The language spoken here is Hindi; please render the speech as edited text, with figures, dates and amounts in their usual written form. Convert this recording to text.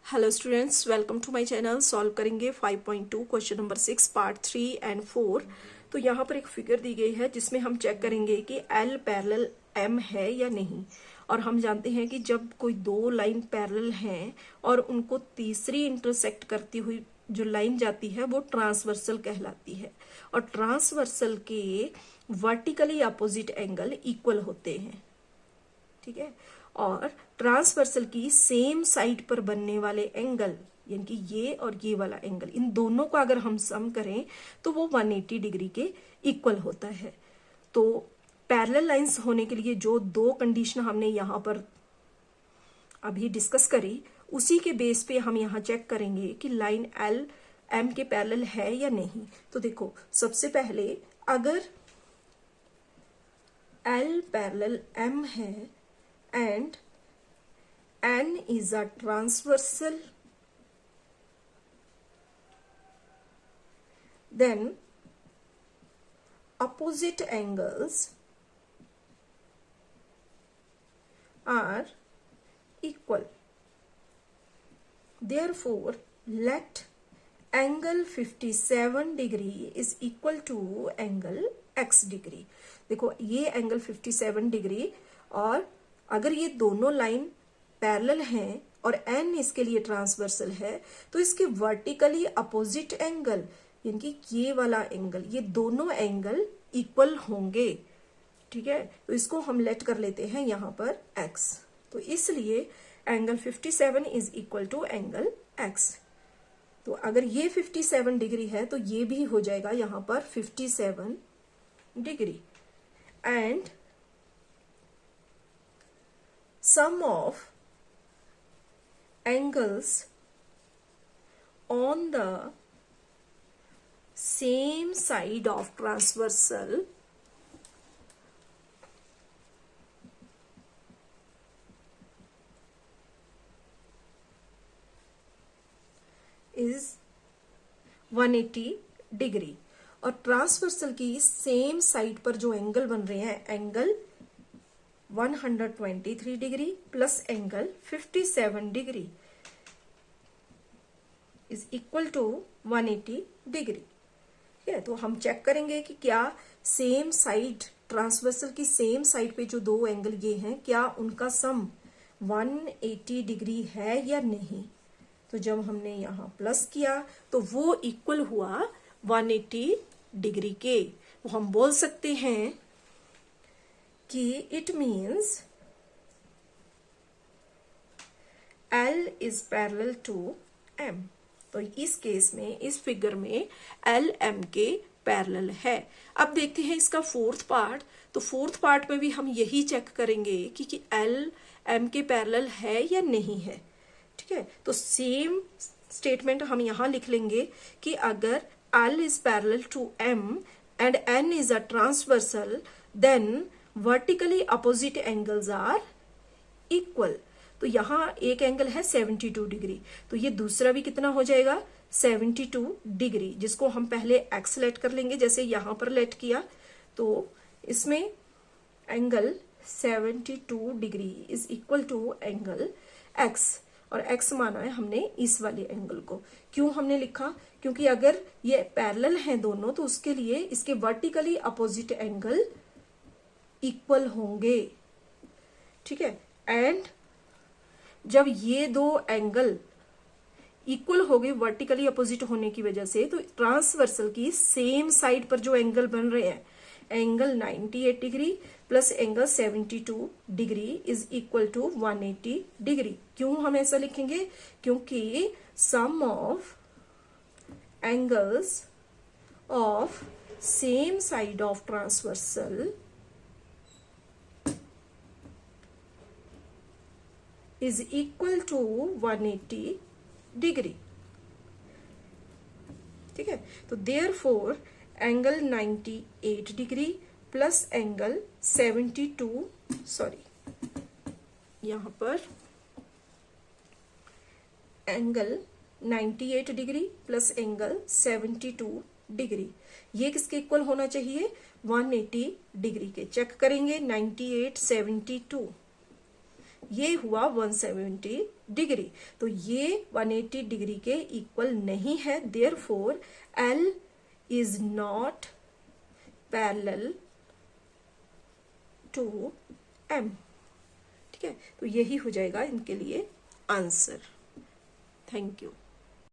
Hello students, welcome to my channel. Solve करेंगे 5.2 क्वेश्चन नंबर 6 पार्ट 3 एंड 4। तो यहाँ पर एक फिगर दी गई है जिसमें हम चेक करेंगे कि एल पैरेलल एम है या नहीं। और हम जानते हैं कि जब कोई दो लाइन पैरेलल हैं और उनको तीसरी इंटरसेक्ट करती हुई जो लाइन जाती है वो ट्रांसवर्सल कहलाती है। और ट्रांसवर्सल के वर्टिकली अपोजिट एंगल इक्वल होते हैं, ठीक है। और ट्रांसवर्सल की सेम साइड पर बनने वाले एंगल, यानी कि ये और ये वाला एंगल, इन दोनों को अगर हम सम करें तो वो 180 डिग्री के इक्वल होता है। तो पैरेलल लाइंस होने के लिए जो दो कंडीशन हमने यहां पर अभी डिस्कस करी, उसी के बेस पे हम यहां चेक करेंगे कि लाइन एल एम के पैरेलल है या नहीं। तो देखो, सबसे पहले अगर एल पैरेलल एम है and n is a transversal, then opposite angles are equal. Therefore, let angle 57 degree is equal to angle x degree. देखो, ये एंगल 57 डिग्री, और अगर ये दोनों लाइन पैरेलल हैं और n इसके लिए ट्रांसवर्सल है तो इसके वर्टिकली अपोजिट एंगल, यानी कि ये वाला एंगल, ये दोनों एंगल इक्वल होंगे, ठीक है। तो इसको हम लेट कर लेते हैं यहाँ पर x। तो इसलिए angle 57 is equal to angle x। तो अगर ये 57 डिग्री है तो ये भी हो जाएगा यहाँ पर 57 degree. And sum of angles on the same side of transversal is 180 degree. और ट्रांसवर्सल की सेम साइड पर जो एंगल बन रहे हैं, angle 123 degree plus angle 57 degree is equal to 180 degree, ठीक है। तो हम चेक करेंगे कि क्या सेम साइड, ट्रांसवर्सल की सेम साइड पे जो दो एंगल ये हैं, क्या उनका सम 180 डिग्री है या नहीं। तो जब हमने यहाँ प्लस किया तो वो इक्वल हुआ 180 डिग्री के। तो हम बोल सकते हैं कि it means L is parallel to M। तो इस केस में, इस फिगर में L M के पैरेलल है। अब देखते हैं इसका फोर्थ पार्ट। तो फोर्थ पार्ट में भी हम यही चेक करेंगे कि L M के पैरेलल है या नहीं है, ठीक है। तो सेम स्टेटमेंट हम यहां लिख लेंगे कि अगर L is parallel to M and N is a transversal, then vertically opposite angles are equal. तो यहां एक एंगल है 72 डिग्री, तो ये दूसरा भी कितना हो जाएगा 72 डिग्री, जिसको हम पहले x लेट कर लेंगे जैसे यहां पर लेट किया। तो इसमें angle 72 degree is equal to angle x, और x माना है हमने इस वाले एंगल को। क्यों हमने लिखा, क्योंकि अगर ये पैरेलल हैं दोनों तो उसके लिए इसके वर्टिकली अपोजिट एंगल इक्वल होंगे, ठीक है। एंड जब ये दो एंगल इक्वल हो गए वर्टिकली अपोजिट होने की वजह से, तो ट्रांसवर्सल की सेम साइड पर जो एंगल बन रहे हैं, angle 98 degree plus angle 72 degree is equal to 180 degree. क्यों हम ऐसा लिखेंगे, क्योंकि sum of angles of same side of transversal is equal to 180 degree, ठीक है। तो therefore angle 98 degree plus angle 72, यहां पर angle 98 degree plus angle 72 degree, ये किसके इक्वल होना चाहिए 180 डिग्री के। चेक करेंगे 98 72, ये हुआ 170 डिग्री, तो ये 180 डिग्री के इक्वल नहीं है, therefore L is not parallel to M. ठीक है, तो यही हो जाएगा इनके लिए आंसर। Thank you.